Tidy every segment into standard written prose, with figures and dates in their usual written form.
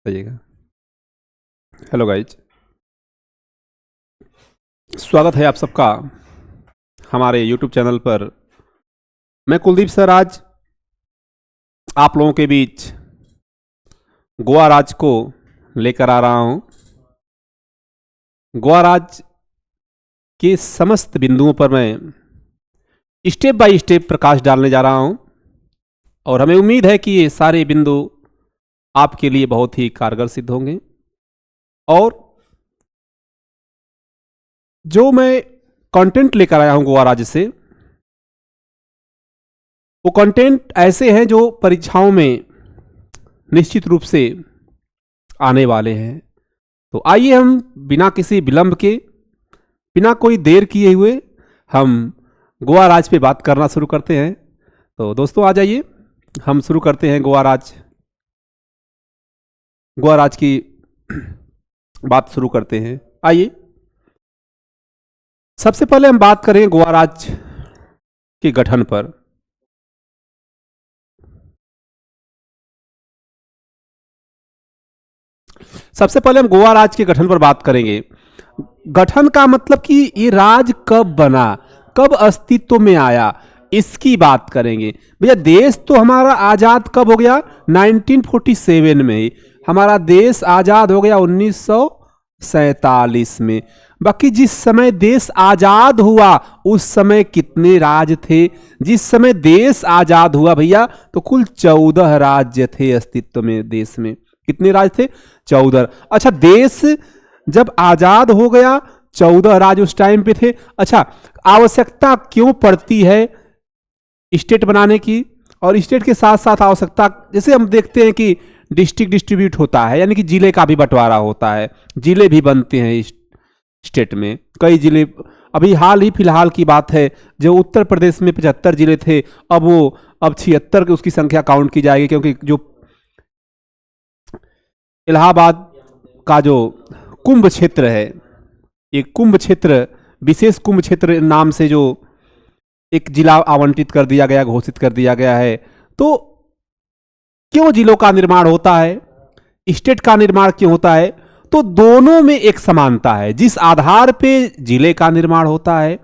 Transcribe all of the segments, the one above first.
बताइएगा। Hello guys, स्वागत है आप सबका हमारे यूट्यूब चैनल पर। मैं कुलदीप सर आज आप लोगों के बीच गोवा राज्य को लेकर आ रहा हूं। गोवा राज्य के समस्त बिंदुओं पर मैं स्टेप बाय स्टेप प्रकाश डालने जा रहा हूं और हमें उम्मीद है कि ये सारे बिंदु आपके लिए बहुत ही कारगर सिद्ध होंगे। और जो मैं कंटेंट लेकर आया हूं गोवा राज्य से, वो कंटेंट ऐसे हैं जो परीक्षाओं में निश्चित रूप से आने वाले हैं। तो आइए हम बिना किसी विलंब के, बिना कोई देर किए हुए हम गोवा राज्य पे बात करना शुरू करते हैं। तो दोस्तों आ जाइए, हम शुरू करते हैं गोवा राज्य की बात शुरू करते हैं। आइए, सबसे पहले हम बात करें गोवा राज्य के गठन पर। सबसे पहले हम गोवा राज्य के गठन पर बात करेंगे। गठन का मतलब कि ये राज्य कब बना, कब अस्तित्व में आया, इसकी बात करेंगे। भैया देश तो हमारा आजाद कब हो गया? 1947 में ही हमारा देश आजाद हो गया, 1947 में। बाकी जिस समय देश आजाद हुआ उस समय कितने राज्य थे? जिस समय देश आजाद हुआ भैया तो कुल 14 राज्य थे अस्तित्व में। देश में कितने राज्य थे? 14। अच्छा, देश जब आजाद हो गया 14 राज्य उस टाइम पे थे। अच्छा, आवश्यकता क्यों पड़ती है स्टेट बनाने की? और स्टेट के साथ साथ आवश्यकता, जैसे हम देखते हैं कि डिस्ट्रिक्ट डिस्ट्रीब्यूट होता है, यानी कि जिले का भी बंटवारा होता है, जिले भी बनते हैं स्टेट में। कई जिले, अभी हाल ही फिलहाल की बात है, जो उत्तर प्रदेश में 75 जिले थे, अब 76 की उसकी संख्या काउंट की जाएगी, क्योंकि जो इलाहाबाद का जो कुंभ क्षेत्र है, ये कुंभ क्षेत्र, विशेष कुंभ क्षेत्र नाम से जो एक जिला आवंटित कर दिया गया, घोषित कर दिया गया है। तो क्यों जिलों का निर्माण होता है, स्टेट का निर्माण क्यों होता है? तो दोनों में एक समानता है। जिस आधार पे जिले का निर्माण होता है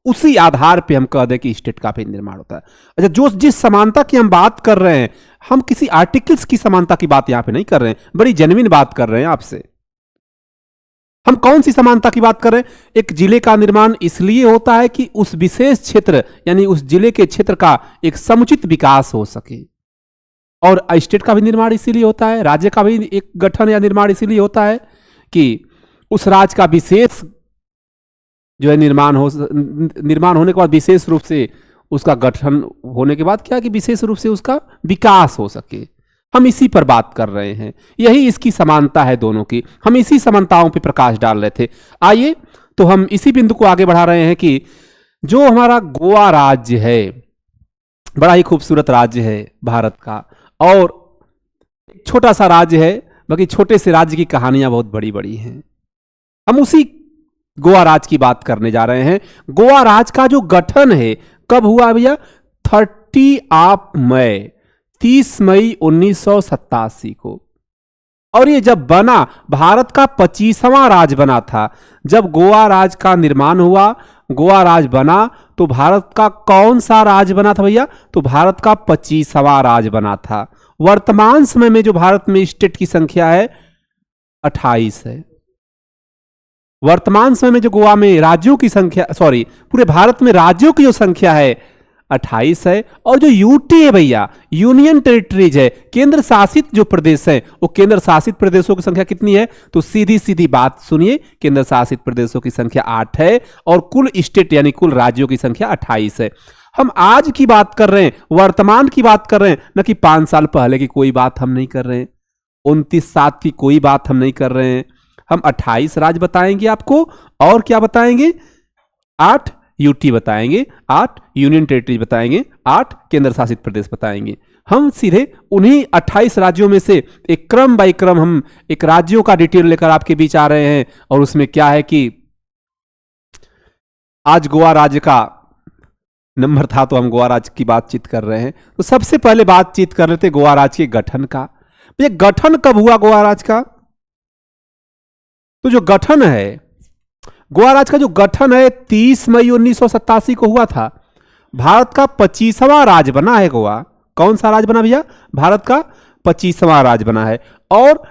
उसी आधार पे हम कह दें कि स्टेट का भी निर्माण होता है। अच्छा, जो जिस समानता की हम बात कर रहे हैं, हम किसी आर्टिकल्स की समानता की बात यहां पे नहीं कर रहे हैं, बड़ी जेन्युइन बात कर रहे हैं आपसे। हम कौन सी समानता की बात कर रहे हैं? एक जिले का निर्माण इसलिए होता है कि उस विशेष क्षेत्र, यानी उस जिले के क्षेत्र का एक समुचित विकास हो सके। और स्टेट का भी निर्माण इसीलिए होता है, राज्य का भी एक गठन या निर्माण इसीलिए होता है कि उस राज्य का विशेष जो है निर्माण होने के बाद विशेष रूप से उसका गठन होने के बाद क्या कि विशेष रूप से उसका विकास हो सके। हम इसी पर बात कर रहे हैं, यही इसकी समानता है दोनों की। हम इसी समानताओं पर प्रकाश डाल रहे थे। आइए, तो हम इसी बिंदु को आगे बढ़ा रहे हैं कि जो हमारा गोवा राज्य है, बड़ा ही खूबसूरत राज्य है भारत का, और छोटा सा राज्य है, बाकी छोटे से राज्य की कहानियां बहुत बड़ी बड़ी हैं। हम उसी गोवा राज्य की बात करने जा रहे हैं। गोवा राज्य का जो गठन है कब हुआ भैया? 30 मई 1987 को। और ये जब बना, भारत का 25वां राज्य बना था। जब गोवा राज्य का निर्माण हुआ, गोवा राज्य बना, तो भारत का कौन सा राज्य बना था भैया? तो भारत का 25वां राज्य बना था। वर्तमान समय में जो भारत में स्टेट की संख्या है 28 है। वर्तमान समय में जो गोवा में राज्यों की संख्या, सॉरी, पूरे भारत में राज्यों की जो संख्या है 28 है। और जो यूटी है भैया, यूनियन टेरिटरीज है, केंद्र शासित जो प्रदेश है, वो केंद्र शासित प्रदेशों की संख्या कितनी है? तो सीधी सीधी बात सुनिए, केंद्र शासित प्रदेशों की संख्या 8 है और कुल स्टेट यानी कुल राज्यों की संख्या 28 है। हम आज की बात कर रहे हैं, वर्तमान की बात कर रहे हैं, न कि 5 साल पहले की कोई बात हम नहीं कर रहे हैं, 29/7 की कोई बात हम नहीं कर रहे हैं। हम 28 राज्य बताएंगे आपको, और क्या बताएंगे? 8 यूटी बताएंगे, 8 यूनियन टेरिटरी बताएंगे, 8 केंद्र शासित प्रदेश बताएंगे। हम सीधे उन्हीं 28 राज्यों में से एक क्रम बाय क्रम हम एक राज्यों का डिटेल लेकर आपके बीच आ रहे हैं। और उसमें क्या है कि आज गोवा राज्य का नंबर था, तो हम गोवा राज्य की बातचीत कर रहे हैं। तो सबसे पहले बातचीत कर रहे थे गोवा राज्य के गठन का। ये गठन कब हुआ गोवा राज्य का? तो जो गठन है गोवा राज्य का, जो गठन है 30 मई 1987 को हुआ था। भारत का 25वां राज्य बना है गोवा। कौन सा राज्य बना भैया? भारत का 25वां राज्य बना है। और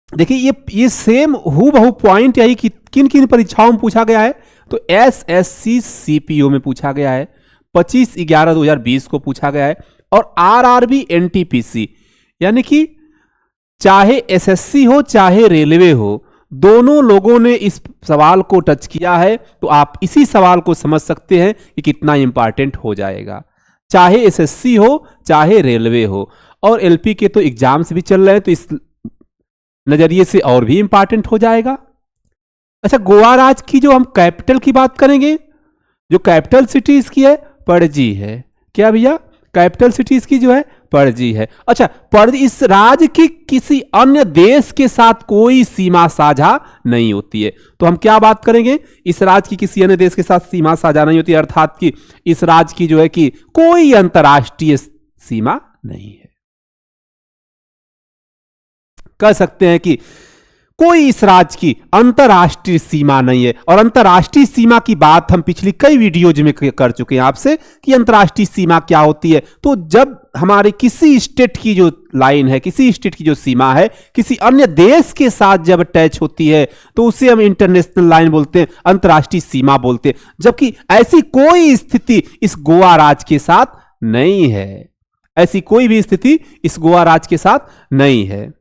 देखिए ये सेम हूबहू पॉइंट यही कि किन किन परीक्षाओं में पूछा गया है, तो एसएससी सीपीओ में पूछा गया है, 25/11/2020 को पूछा गया है, और आरआरबी एनटीपीसी, यानी कि चाहे एसएससी हो चाहे रेलवे हो, दोनों लोगों ने इस सवाल को टच किया है। तो आप इसी सवाल को समझ सकते हैं कि कितना इंपॉर्टेंट हो जाएगा, चाहे एसएससी हो चाहे रेलवे हो। और एलपी के तो एग्जाम्स भी चल रहे हैं, तो इस नजरिए से और भी इंपॉर्टेंट हो जाएगा। अच्छा, गोवा राज्य की जो हम कैपिटल की बात करेंगे, जो कैपिटल सिटी इसकी है पणजी है। क्या भैया? कैपिटल सिटी इसकी जो है पणजी है। अच्छा, पणजी, इस राज्य की किसी अन्य देश के साथ कोई सीमा साझा नहीं होती है। तो हम क्या बात करेंगे? इस राज्य की किसी अन्य देश के साथ सीमा साझा नहीं होती, अर्थात कि इस राज्य की जो है कि कोई अंतर्राष्ट्रीय सीमा नहीं है। कह सकते हैं कि कोई इस राज्य की अंतर्राष्ट्रीय सीमा नहीं है। और अंतर्राष्ट्रीय सीमा की बात हम पिछली कई वीडियोज में कर चुके हैं आपसे कि अंतर्राष्ट्रीय सीमा क्या होती है। तो जब हमारे किसी स्टेट की जो लाइन है, किसी स्टेट की जो सीमा है, किसी अन्य देश के साथ जब अटैच होती है, तो उसे हम इंटरनेशनल लाइन बोलते हैं, अंतर्राष्ट्रीय सीमा बोलते हैं। जबकि ऐसी कोई स्थिति इस गोवा राज्य के साथ नहीं है। ऐसी कोई भी स्थिति इस गोवा राज्य के साथ नहीं है।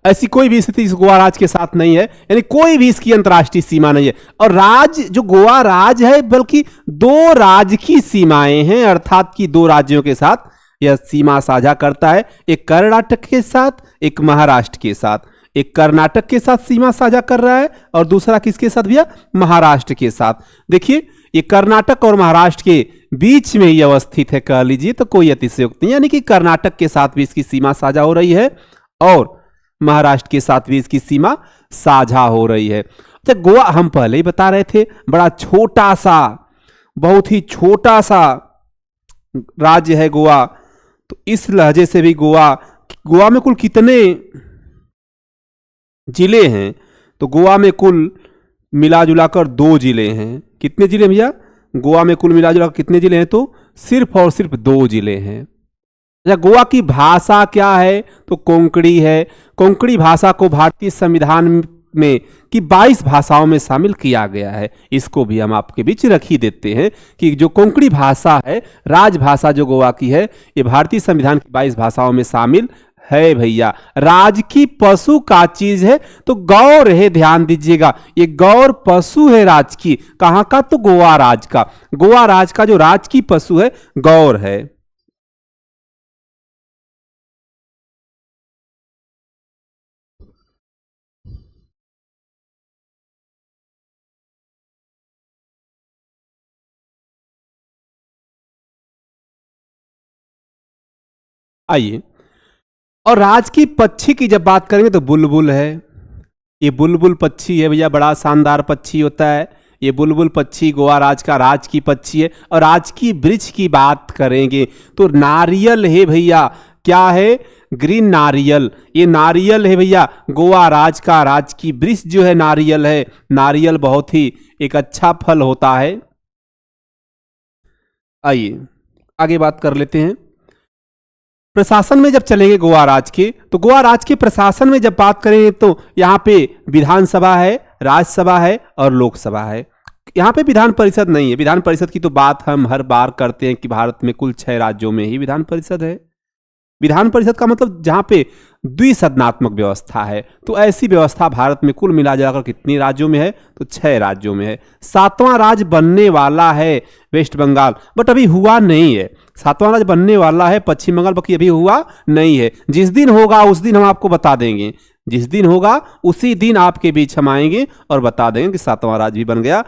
ऐसी कोई भी स्थिति इस गोवा राज्य के साथ नहीं है, यानी कोई भी इसकी अंतर्राष्ट्रीय सीमा नहीं है। और राज्य जो गोवा राज्य है, बल्कि दो राज्य की सीमाएं हैं, अर्थात कि दो राज्यों के साथ यह सीमा साझा करता है। एक कर्नाटक के साथ, एक महाराष्ट्र के साथ। एक कर्नाटक के साथ सीमा साझा कर रहा है और दूसरा किसके साथ भैया? महाराष्ट्र के साथ। देखिए, ये कर्नाटक और महाराष्ट्र के बीच में ही अवस्थित है, कह लीजिए, तो कोई अतिशयोक्ति नहीं, यानी कि कर्नाटक के साथ भी इसकी सीमा साझा हो रही है और महाराष्ट्र के साथ भी इसकी सीमा साझा हो रही है। तो गोवा हम पहले ही बता रहे थे, बड़ा छोटा सा, बहुत ही छोटा सा राज्य है गोवा। तो इस लहजे से भी गोवा में कुल कितने जिले हैं? तो गोवा में कुल मिला जुलाकर 2 जिले हैं। कितने जिले भैया? गोवा में कुल मिला जुलाकर कितने जिले हैं? तो सिर्फ और सिर्फ 2 जिले हैं। गोवा की भाषा क्या है? तो कोंकणी है। कोंकणी भाषा को भारतीय संविधान में की 22 भाषाओं में शामिल किया गया है। इसको भी हम आपके बीच रख ही देते हैं कि जो कोंकणी भाषा है, राजभाषा जो गोवा की है, ये भारतीय संविधान की 22 भाषाओं में शामिल है भैया। राज की पशु का चीज है तो गौर है, ध्यान दीजिएगा, ये गौर पशु है राज की। कहां का? तो गोवा राज का। गोवा राज का जो राज की पशु है गौर है। आइए, और राज की पक्षी की जब बात करेंगे तो बुलबुल है। ये बुलबुल पक्षी है भैया, बड़ा शानदार पक्षी होता है ये बुलबुल पक्षी। गोवा राज का राज की पक्षी है। और राज की वृक्ष की बात करेंगे तो नारियल है भैया। क्या है? ग्रीन नारियल। ये नारियल है भैया, गोवा राज का राज की वृक्ष जो है नारियल है। नारियल बहुत ही एक अच्छा फल होता है। आइए आगे बात कर लेते हैं। प्रशासन में जब चलेंगे गोवा राज्य के, तो गोवा राज्य के प्रशासन में जब बात करें तो यहाँ पे विधानसभा है, राज्यसभा है और लोकसभा है। यहाँ पे विधान परिषद नहीं है। विधान परिषद की तो बात हम हर बार करते हैं कि भारत में कुल 6 राज्यों में ही विधान परिषद है। विधान परिषद का मतलब जहाँ पे द्विसदनात्मक व्यवस्था है। तो ऐसी व्यवस्था भारत में कुल मिला जाकर कितनी राज्यों में है? तो 6 राज्यों में है। 7वां राज्य बनने वाला है वेस्ट बंगाल, बट अभी हुआ नहीं है। 7वां राज्य बनने वाला है पश्चिम बंगाल, बाकी अभी हुआ नहीं है। जिस दिन होगा उस दिन हम आपको बता देंगे। जिस दिन होगा उसी दिन आपके बीच हम आएंगे और बता देंगे कि 7वां राज्य भी बन गया।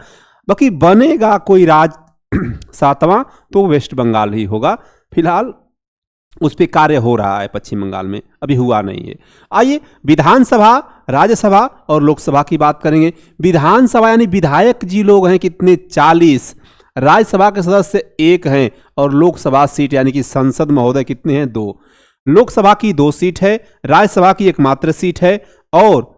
बाकी बनेगा कोई राज्य 7वां तो वेस्ट बंगाल ही होगा। फिलहाल उस पर कार्य हो रहा है पश्चिम बंगाल में, अभी हुआ नहीं है। आइए, विधानसभा, राज्यसभा और लोकसभा की बात करेंगे। विधानसभा यानी विधायक जी लोग हैं कितने, 40। राज्यसभा के सदस्य 1 हैं और लोकसभा सीट यानी कि संसद महोदय कितने हैं, 2। लोकसभा की 2 सीट है, राज्यसभा की एकमात्र सीट है और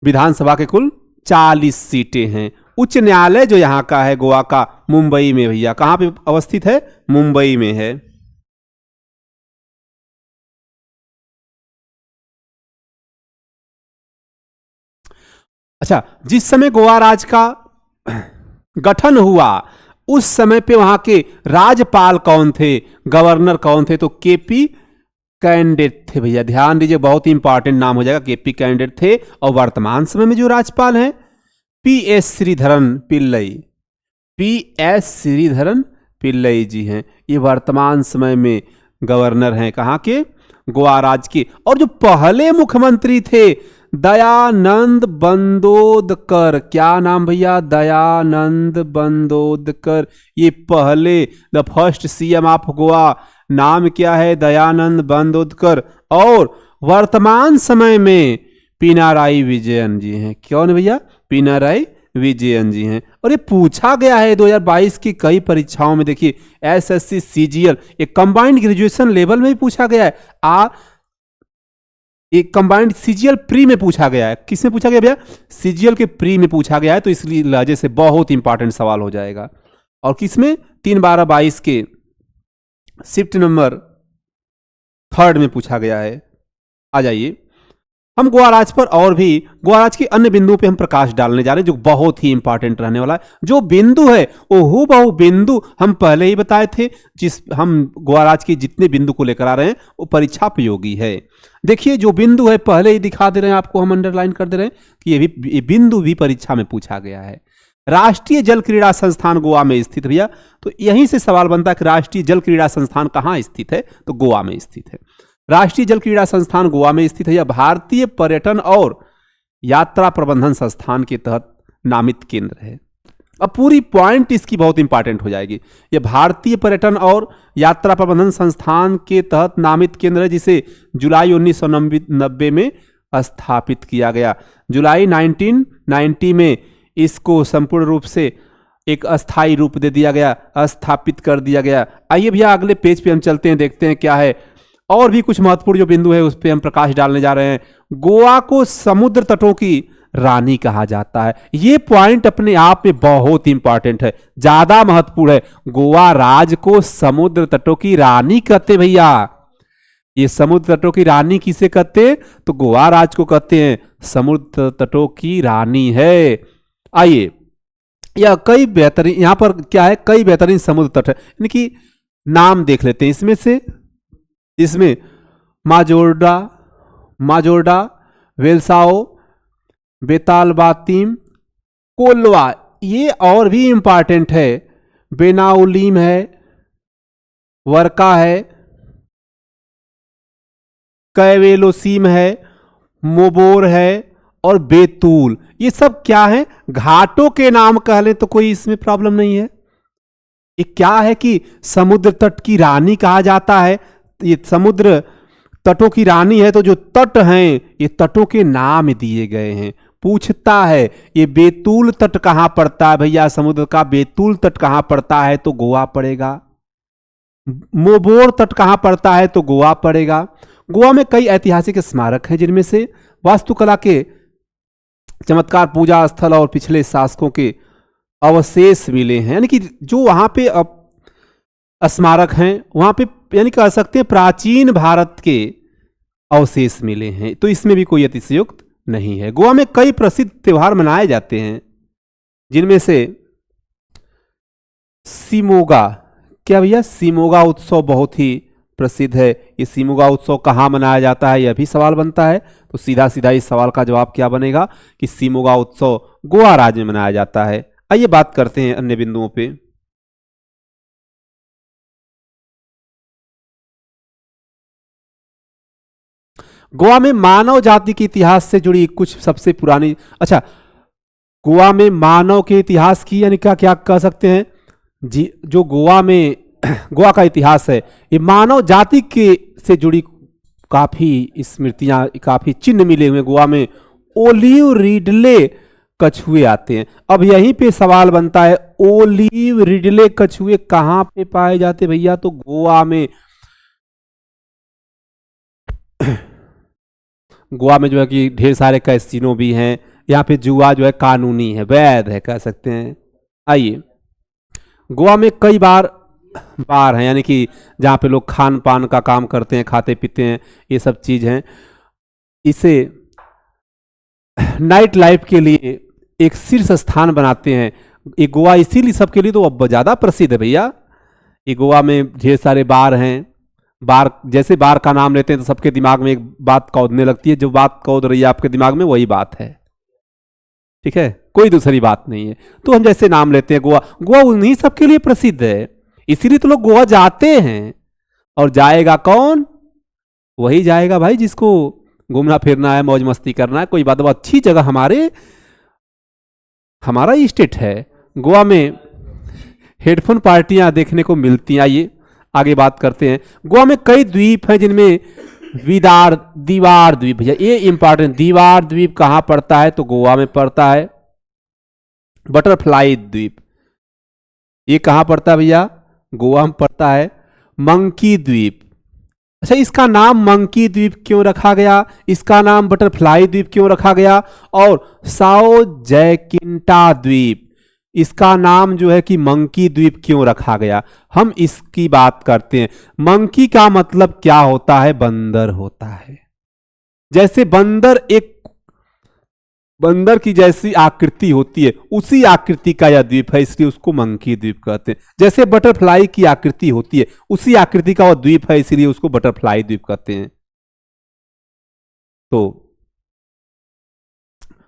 विधानसभा के कुल 40 सीटें हैं। उच्च न्यायालय जो यहां का है गोवा का, मुंबई में भैया, कहां पे अवस्थित है, मुंबई में है। अच्छा, जिस समय गोवा राज्य का गठन हुआ उस समय पे वहां के राज्यपाल कौन थे, गवर्नर कौन थे, तो केपी कैंडिडेट थे भैया। ध्यान दीजिए, बहुत ही इंपॉर्टेंट नाम हो जाएगा, केपी कैंडिडेट थे। और वर्तमान समय में जो राज्यपाल हैं पीएस श्रीधरन पिल्लई, पीएस श्रीधरन पिल्लई जी हैं। ये वर्तमान समय में गवर्नर हैं कहां के, गोवा राज्य के। और जो पहले मुख्यमंत्री थे दयानंद बंदोदकर, क्या नाम भैया, दयानंद बंदोदकर, ये पहले the first CM of Goa, नाम क्या है, दयानंद बंदोदकर। और वर्तमान समय में पिनाराई विजयन जी हैं। कौन भैया, पिनाराई विजयन जी हैं। और ये पूछा गया है 2022 की कई परीक्षाओं में, देखिए एसएससी सीजीएल, एक कंबाइंड ग्रेजुएशन लेवल में भी पूछा गया है, एक कंबाइंड सीजीएल प्री में पूछा गया है। किसमें पूछा गया भैया, सीजीएल के प्री में पूछा गया है, तो इसलिए लहजे से बहुत इंपॉर्टेंट सवाल हो जाएगा। और किसमें, 3/12/22 के शिफ्ट नंबर 3 में पूछा गया है। आ जाइए, हम गोवा राज्य पर और भी गोवा राज्य के अन्य बिंदुओं पे हम प्रकाश डालने जा रहे हैं जो बहुत ही इंपॉर्टेंट रहने वाला है। जो बिंदु है वो हूबहू बिंदु हम पहले ही बताए थे, जिस हम गोवा राज्य के जितने बिंदु को लेकर आ रहे हैं वो परीक्षा उपयोगी है। देखिए जो बिंदु है पहले ही दिखा दे रहे हैं आपको, हम अंडरलाइन कर दे रहे हैं कि ये बिंदु भी परीक्षा में पूछा गया है। राष्ट्रीय जल क्रीड़ा संस्थान गोवा में स्थित भैया, तो यहीं से सवाल बनता है कि राष्ट्रीय जल क्रीड़ा संस्थान कहाँ स्थित है, तो गोवा में स्थित है। राष्ट्रीय जल क्रीड़ा संस्थान गोवा में स्थित है। यह भारतीय पर्यटन और यात्रा प्रबंधन संस्थान के तहत नामित केंद्र है। अब पूरी पॉइंट इसकी बहुत इंपॉर्टेंट हो जाएगी। यह भारतीय पर्यटन और यात्रा प्रबंधन संस्थान के तहत नामित केंद्र है, जिसे जुलाई 1990 में स्थापित किया गया। जुलाई 1990 में इसको संपूर्ण रूप से एक अस्थायी रूप दे दिया गया, स्थापित कर दिया गया। आइए भैया अगले पेज पे हम चलते हैं, देखते हैं क्या है। और भी कुछ महत्वपूर्ण जो बिंदु है उस पर हम प्रकाश डालने जा रहे हैं। गोवा को समुद्र तटों की रानी कहा जाता है। यह पॉइंट अपने आप में बहुत इंपॉर्टेंट है, ज्यादा महत्वपूर्ण है। गोवा राज्य को समुद्र तटों की रानी कहते भैया। ये समुद्र तटों की रानी किसे कहते हैं, तो गोवा राज्य को कहते हैं समुद्र तटों की रानी है। आइए, यह कई बेहतरीन, यहां पर क्या है, कई बेहतरीन समुद्र तट है, यानी कि नाम देख लेते हैं इसमें से। इसमें माजोर्डा, वेल्साओ, बेतालबातीम, कोल्वा, ये और भी इंपॉर्टेंट है। बेनाउलीम है, वर्का है, कैवेलोसीम है, मोबोर है और बेतूल। ये सब क्या है, घाटों के नाम कह लें तो कोई इसमें प्रॉब्लम नहीं है। ये क्या है कि समुद्र तट की रानी कहा जाता है। ये समुद्र तटों की रानी है, तो जो तट हैं ये तटों के नाम दिए गए हैं। पूछता है ये बेतुल तट कहां पड़ता है भैया, समुद्र का बेतुल तट कहां पड़ता है, तो गोवा पड़ेगा। मोबोर तट कहां पड़ता है, तो गोवा पड़ेगा। गोवा में कई ऐतिहासिक स्मारक हैं, जिनमें से वास्तुकला के चमत्कार, पूजा स्थल और पिछले शासकों के अवशेष मिले हैं। यानी कि जो वहां पे स्मारक हैं वहां पे यानी कह सकते हैं प्राचीन भारत के अवशेष मिले हैं, तो इसमें भी कोई अतिशयोक्ति नहीं है। गोवा में कई प्रसिद्ध त्योहार मनाए जाते हैं, जिनमें से सीमोगा, क्या भैया, सीमोगा उत्सव बहुत ही प्रसिद्ध है। ये सीमोगा उत्सव कहाँ मनाया जाता है, यह भी सवाल बनता है। तो सीधा सीधा इस सवाल का जवाब क्या बनेगा कि सीमोगा उत्सव गोवा राज्य में मनाया जाता है। आइए बात करते हैं अन्य बिंदुओं पे। गोवा में मानव जाति के इतिहास से जुड़ी कुछ सबसे पुरानी, अच्छा, गोवा में मानव के इतिहास की यानी क्या क्या कह सकते हैं जी, जो गोवा में गोवा का इतिहास है, ये मानव जाति के से जुड़ी काफी स्मृतियां, काफी चिन्ह मिले हुए गोवा में, ओलिव रिडले कछुए आते हैं। अब यहीं पे सवाल बनता है, ओलिव रिडले कछुए कहां पे पाए जाते भैया? तो गोवा में। गोवा में जो है कि ढेर सारे कैसीनो भी हैं, यहाँ पे जुआ जो है कानूनी है, वैध है, कह सकते हैं। आइए, गोवा में कई बार हैं, यानी कि जहाँ पे लोग खान पान का काम करते हैं, खाते पीते हैं, ये सब चीज़ हैं। इसे नाइट लाइफ के लिए एक शीर्ष स्थान बनाते हैं। ये गोवा इसीलिए सबके लिए तो अब ज़्यादा प्रसिद्ध है भैया। ये गोवा में ढेर सारे बार हैं। बार, जैसे बार का नाम लेते हैं तो सबके दिमाग में एक बात कौदने लगती है। जो बात कौद रही है आपके दिमाग में वही बात है, ठीक है, कोई दूसरी बात नहीं है। तो हम जैसे नाम लेते हैं गोवा, गोवा उन्हीं सबके लिए प्रसिद्ध है, इसीलिए तो लोग गोवा जाते हैं। और जाएगा कौन? वही जाएगा भाई जिसको घूमना फिरना है, मौज मस्ती करना है। कोई बात, अच्छी जगह हमारा स्टेट है। गोवा में हेडफोन पार्टियां देखने को मिलती हैं। आइए आगे बात करते हैं। गोवा में कई द्वीप हैं, जिनमें दीवार द्वीप, भैया ये इंपॉर्टेंट, दीवार द्वीप कहां पड़ता है? तो गोवा में पड़ता है। बटरफ्लाई द्वीप ये कहां पड़ता है भैया? गोवा में पड़ता है। मंकी द्वीप, अच्छा इसका नाम मंकी द्वीप क्यों रखा गया? इसका नाम बटरफ्लाई द्वीप क्यों रखा गया? और साओ जैकिंटा द्वीप, इसका नाम जो है कि मंकी द्वीप क्यों रखा गया? हम इसकी बात करते हैं। मंकी का मतलब क्या होता है? बंदर होता है। जैसे बंदर की जैसी आकृति होती है, उसी आकृति का यह द्वीप है, इसलिए उसको मंकी द्वीप कहते हैं। जैसे बटरफ्लाई की आकृति होती है, उसी आकृति का वह द्वीप है, इसलिए उसको बटरफ्लाई द्वीप कहते हैं। तो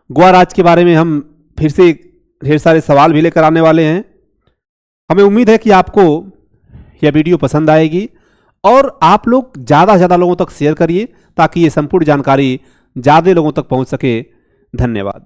गोवा राज्य के बारे में हम फिर से ढेर सारे सवाल भी लेकर आने वाले हैं। हमें उम्मीद है कि आपको यह वीडियो पसंद आएगी और आप लोग ज़्यादा से ज़्यादा लोगों तक शेयर करिए, ताकि ये संपूर्ण जानकारी ज़्यादा लोगों तक पहुंच सके। धन्यवाद।